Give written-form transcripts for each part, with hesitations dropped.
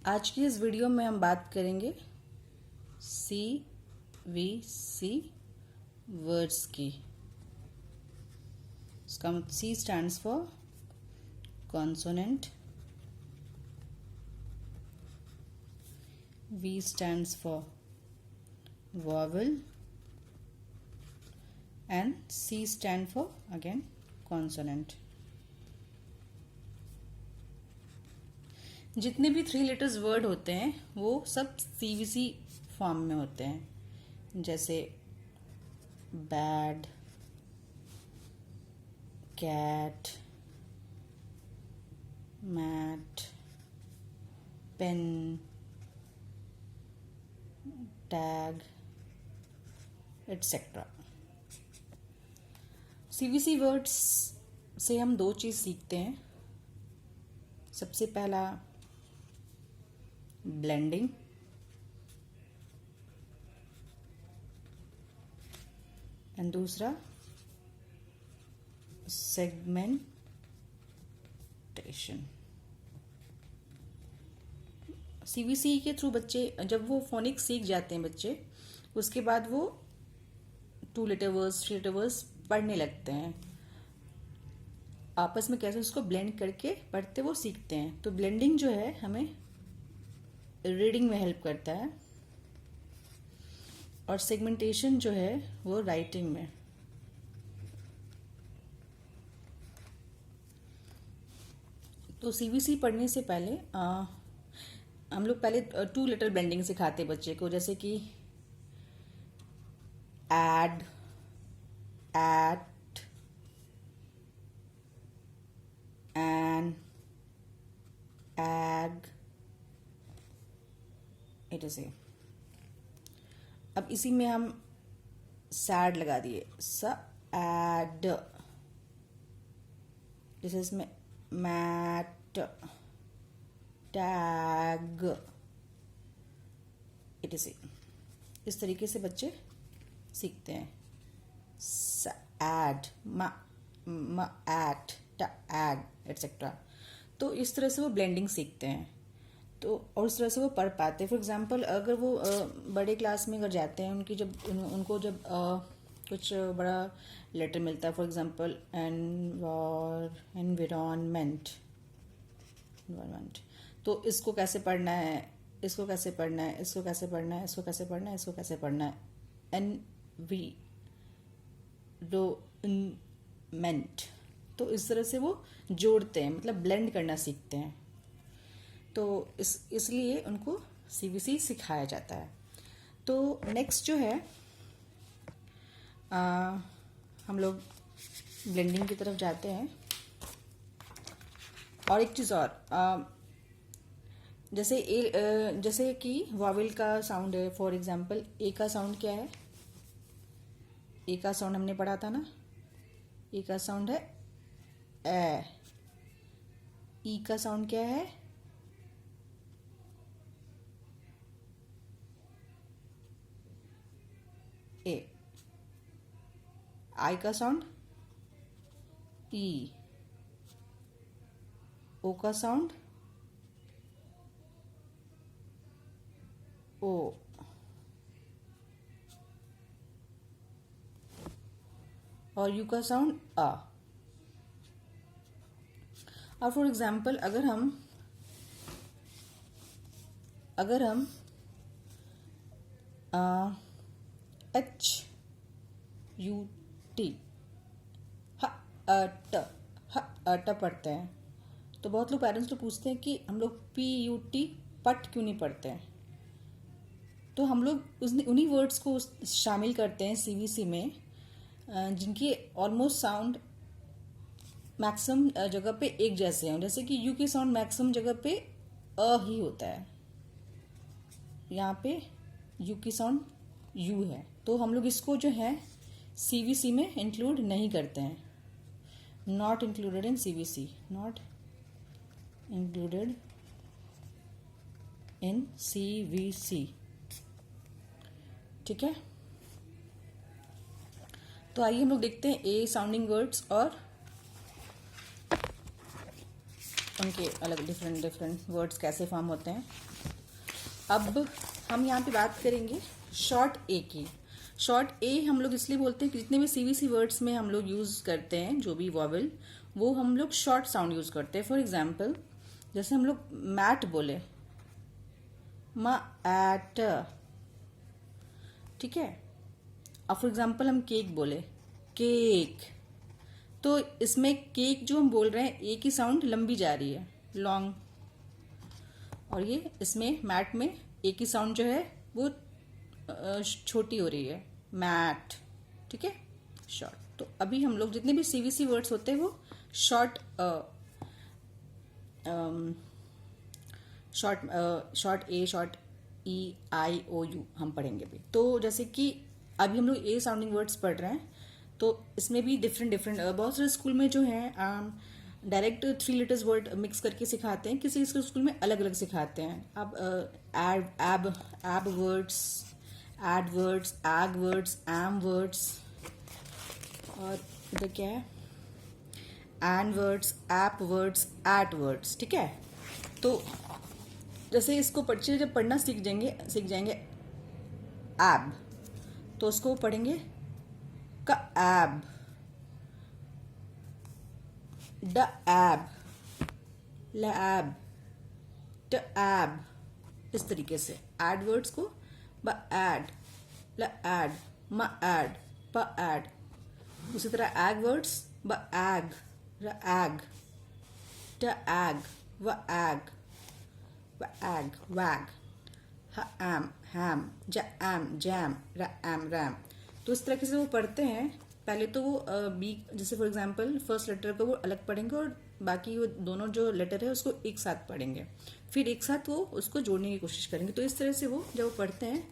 आज की इस वीडियो में हम बात करेंगे CVC वर्ड्स की। इसका C stands for consonant, V stands for vowel and C stand for again consonant. जितने भी 3 लेटर्स वर्ड होते हैं वो सब CVC फॉर्म में होते हैं, जैसे bad, cat, mat, pen, tag etcetera. CVC words से हम 2 चीज़ सीखते हैं। सबसे पहला ब्लेंडिंग एंड दूसरा सेगमेंटेशन। CVC के थ्रू बच्चे जब वो फोनिक्स सीख जाते हैं बच्चे, उसके बाद वो 2 लेटर वर्ड्स 3 लेटर वर्ड्स पढ़ने लगते हैं। आपस में कैसे उसको ब्लेंड करके पढ़ते वो सीखते हैं। तो ब्लेंडिंग जो है हमें रीडिंग में हेल्प करता है और सेगमेंटेशन जो है वो राइटिंग में। तो CVC पढ़ने से पहले हम लोग पहले 2 लेटर ब्लेंडिंग सिखाते बच्चे को, जैसे कि ad, at, an, ag, it is A. अब इसी में हम सैड लगा दिए, सैड, जैसे इसमें mat, tag, it is A. इस तरीके से बच्चे सीखते हैं। Sad, at, tag etcetera. तो इस तरह से वो ब्लेंडिंग सीखते हैं। तो और उस तरह से वो पढ़ पाते हैं। फॉर एग्जांपल अगर वो बड़े क्लास में अगर जाते हैं, उनकी जब उनको जब कुछ बड़ा लेटर मिलता है, फॉर एग्जांपल एनवायरमेंट, तो इसको कैसे पढ़ना है, इसको कैसे पढ़ना है, इसको कैसे पढ़ना है, इसको कैसे पढ़ना है, इसको कैसे पढ़ना है, एनवायरमेंट। तो इस तरह से वो जोड़ते हैं, मतलब ब्लेंड करना सीखते हैं। तो इसलिए उनको CVC सिखाया जाता है। तो नेक्स्ट जो है हम लोग ब्लेंडिंग की तरफ जाते हैं। और एक चीज़ और, जैसे कि वॉवेल का साउंड है। फॉर एग्जांपल ए का साउंड क्या है? ए का साउंड हमने पढ़ा था ना, ए का साउंड है ए। ई का साउंड क्या है? ए। आई का साउंड ई। ओ का साउंड ओ। और यू का साउंड आ। और फॉर एग्जाम्पल अगर हम HUT ट पढ़ते हैं, तो बहुत लोग पेरेंट्स तो पूछते हैं कि हम लोग PUT पट क्यों नहीं पढ़ते हैं। तो हम लोग उन्हीं वर्ड्स को शामिल करते हैं CVC में, जिनकी ऑलमोस्ट साउंड मैक्सिमम जगह पे एक जैसे हैं। जैसे कि यू की साउंड मैक्सिमम जगह पे अ ही होता है, यहाँ पे यू की साउंड यू है। तो हम लोग इसको जो है CVC में इंक्लूड नहीं करते हैं। Not included in CVC, not included in CVC। ठीक है। तो आइए हम लोग देखते हैं ए साउंडिंग वर्ड्स और उनके अलग डिफरेंट डिफरेंट वर्ड्स कैसे फॉर्म होते हैं। अब हम यहाँ पे बात करेंगे शॉर्ट ए की। शॉर्ट ए हम लोग इसलिए बोलते हैं कि जितने भी सीवीसी वर्ड्स में हम लोग यूज़ करते हैं जो भी वॉवल, वो हम लोग शॉर्ट साउंड यूज़ करते हैं। फॉर एग्जाम्पल जैसे हम लोग मैट बोले, मैट, ठीक है। अब फॉर एग्जाम्पल हम केक बोले, केक, तो इसमें केक जो हम बोल रहे हैं ए की साउंड लंबी जा रही है, लॉन्ग, और ये इसमें मैट में ए की साउंड जो है वो छोटी हो रही है, मैट, ठीक है, शॉर्ट। तो अभी हम लोग जितने भी सीवीसी वर्ड्स होते हैं वो short short A, short E, I, O, U हम पढ़ेंगे भी। तो जैसे कि अभी हम लोग ए साउंडिंग वर्ड्स पढ़ रहे हैं, तो इसमें भी डिफरेंट डिफरेंट बहुत सारे स्कूल में जो है डायरेक्ट 3 लेटर्स वर्ड मिक्स करके सिखाते हैं, किसी स्कूल में अलग अलग सिखाते हैं। अब ab words, ad words, ag words, am words, और इधर क्या है, an words, ap words, at words, ठीक है। तो जैसे इसको बच्चे जब पढ़ना सीख जाएंगे एब, तो उसको पढ़ेंगे का एब, the above, lab, the above, इस तरीके से एड वर्ड्स को ब एड, ल एड, म एड, प एड। उसी तरह ag words b ag, r ag, d ag, w ag, w ag, wag, h am, ham, j am, jam, r am, ram. तो इस तरीके से वो पढ़ते हैं। पहले तो वो बी, जैसे फॉर एग्जांपल फर्स्ट लेटर को वो अलग पढ़ेंगे और बाकी वो दोनों जो लेटर है उसको एक साथ पढ़ेंगे, फिर एक साथ वो उसको जोड़ने की कोशिश करेंगे। तो इस तरह से वो जब वो पढ़ते हैं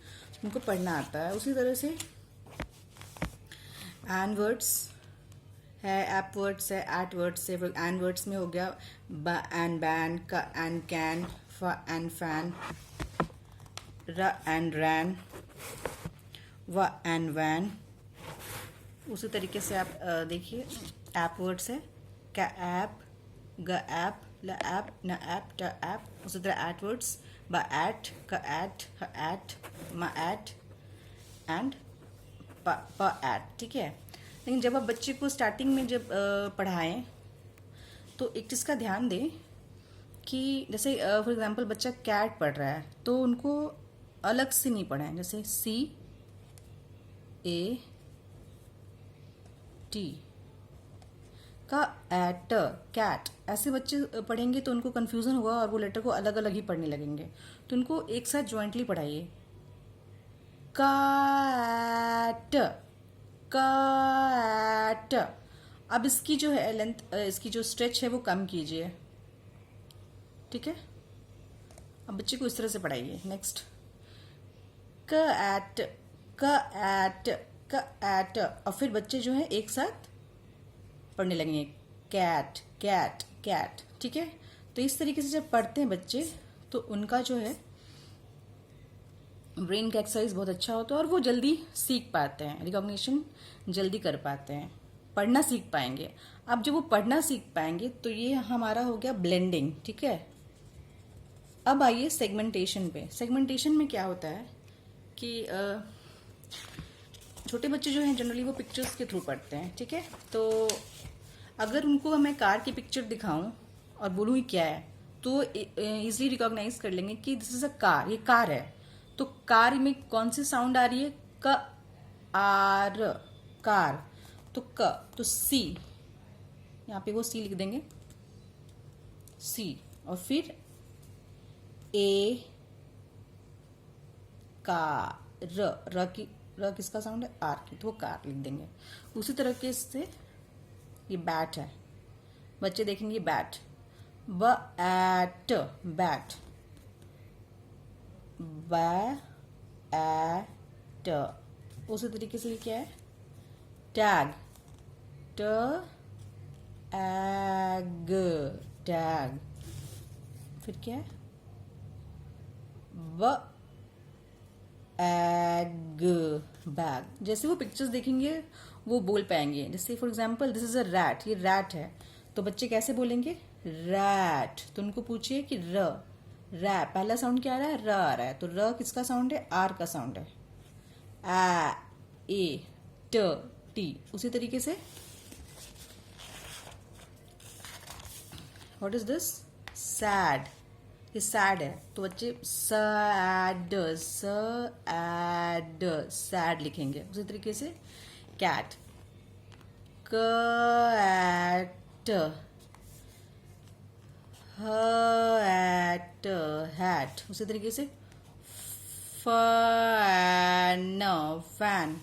उनको पढ़ना आता है। उसी तरह से एन वर्ड्स है, ऐप वर्ड्स है, एट वर्ड्स है। एन वर्ड्स में हो गया ब एन बैन, क एन कैन, फ एन फैन, र एन रैन, व एन वैन। उसी तरीके से आप देखिए ऐप वर्ड्स है, का ऐप, ग ऐप, ल ऐप, न ऐप, ट ऐप। उसी तरह एट वर्ड्स ब ऐट, क ऐट, ह ऐट, म ऐट, एंड प ऐट, ठीक है। लेकिन जब आप बच्चे को स्टार्टिंग में जब पढ़ाएं तो एक चीज़ का ध्यान दें कि जैसे फॉर एग्जांपल बच्चा कैट पढ़ रहा है तो उनको अलग से नहीं पढ़ाएं, जैसे सी ए टी का एट, कैट, ऐसे बच्चे पढ़ेंगे तो उनको कन्फ्यूज़न होगा और वो लेटर को अलग अलग ही पढ़ने लगेंगे। तो उनको एक साथ जॉइंटली पढ़ाइए, कैट, कैट। अब इसकी जो है लेंथ, इसकी जो स्ट्रेच है वो कम कीजिए, ठीक है। अब बच्चे को इस तरह से पढ़ाइए। नेक्स्ट कैट, कैट, कैट, और फिर बच्चे जो है एक साथ पढ़ने लगेंगे, कैट, कैट, कैट, ठीक है। तो इस तरीके से जब पढ़ते हैं बच्चे तो उनका जो है ब्रेन का एक्सरसाइज बहुत अच्छा होता है और वो जल्दी सीख पाते हैं, रिकॉग्निशन जल्दी कर पाते हैं, पढ़ना सीख पाएंगे। अब जब वो पढ़ना सीख पाएंगे तो ये हमारा हो गया ब्लेंडिंग, ठीक है। अब आइए सेगमेंटेशन पे। सेगमेंटेशन में क्या होता है कि छोटे बच्चे जो हैं जनरली वो पिक्चर्स के थ्रू पढ़ते हैं, ठीक है। तो अगर उनको मैं कार की पिक्चर दिखाऊं और बोलूँ ये क्या है तो इजीली रिकॉग्नाइज कर लेंगे कि दिस इज अ कार, ये कार है। तो कार में कौन सी साउंड आ रही है, क आर, कार। तो क, तो सी, यहाँ पे वो सी लिख देंगे, सी, और फिर ए, कार, र की, र किसका साउंड है, आर की, तो वो कार लिख देंगे। उसी तरह के से ये बैट है, बच्चे देखेंगे बैट, ब एट, बैट, ब एट। उसी तरीके से ये क्या है, टैग, ट एग, टैग। फिर क्या है, ब एग, बैग। जैसे वो पिक्चर्स देखेंगे वो बोल पाएंगे। जैसे for example this is a rat, ये रैट है, तो बच्चे कैसे बोलेंगे, रैट। तो उनको पूछिए कि र, रै पहला साउंड क्या आ रहा है, र आ रहा है, तो र किसका साउंड है, आर का साउंड है। आ, ए, ट, टी। उसी तरीके से व्हाट इज दिस, सैड, ये सैड है, तो बच्चे सैड, सैड, सैड लिखेंगे। उसी तरीके से कैट, कैट, हैट, हैट। उसी तरीके से फैन, फैन,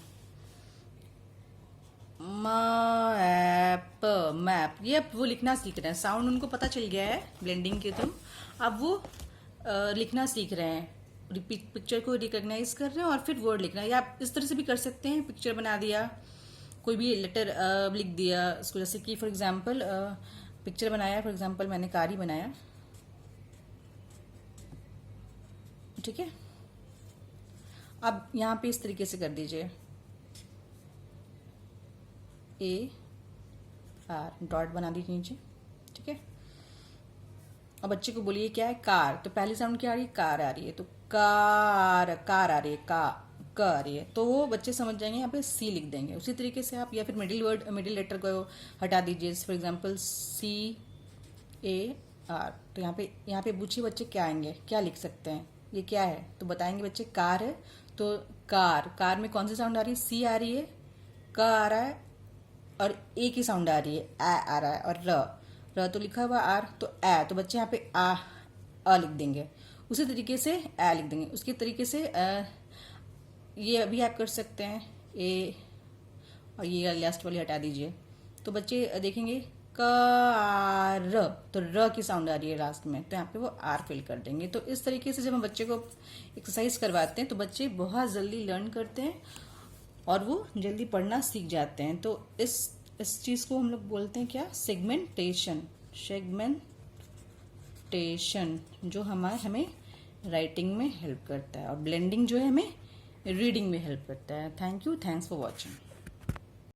मैप, मैप। ये अब वो लिखना सीख रहे हैं, साउंड उनको पता चल गया है ब्लेंडिंग के थ्रू। अब वो लिखना सीख रहे हैं, पिक्चर को रिकॉग्नाइज कर रहे हैं और फिर वर्ड लिखना। या आप इस तरह से भी कर सकते हैं, पिक्चर बना दिया, कोई भी लेटर लिख दिया उसको, जैसे कि फॉर एग्जांपल पिक्चर बनाया, फॉर एग्जांपल मैंने कार ही बनाया, ठीक है। अब यहाँ पे इस तरीके से कर दीजिए, ए आर, डॉट बना दीजिए नीचे, ठीक है। अब बच्चे को बोलिए क्या है, कार, तो पहली साउंड क्या आ रही है, कार आ रही है, तो कार, कार आ रही है, क आ रही है, तो वो बच्चे समझ जाएंगे, यहाँ पे सी लिख देंगे। उसी तरीके से आप, या फिर मिडिल वर्ड, मिडिल लेटर को हटा दीजिए, for example C A R, तो यहाँ पे पूछिए बच्चे क्या आएंगे, क्या लिख सकते हैं, ये क्या है, तो बताएंगे बच्चे कार है, तो कार, कार में कौन सी साउंड आ रही है, सी आ रही है, क आ रहा है, और ए की साउंड आ रही है, आ रहा है, और र तो लिखा हुआ आर, तो ए, तो बच्चे यहाँ पे अ लिख देंगे। उसी तरीके से ए लिख देंगे। उसके तरीके से ये अभी आप कर सकते हैं, ए, और ये लास्ट वाली हटा दीजिए, तो बच्चे देखेंगे कार, तो र की साउंड आ रही है लास्ट में, तो यहाँ पे वो आर फिल कर देंगे। तो इस तरीके से जब हम बच्चे को एक्सरसाइज करवाते हैं तो बच्चे बहुत जल्दी लर्न करते हैं और वो जल्दी पढ़ना सीख जाते हैं। तो इस चीज़ को हम लोग बोलते हैं क्या, सेगमेंटेशन, सेगमेंटेशन, जो हमें राइटिंग में हेल्प करता है, और ब्लेंडिंग जो है हमें रीडिंग में हेल्प करता है। Thank you, thanks for watching.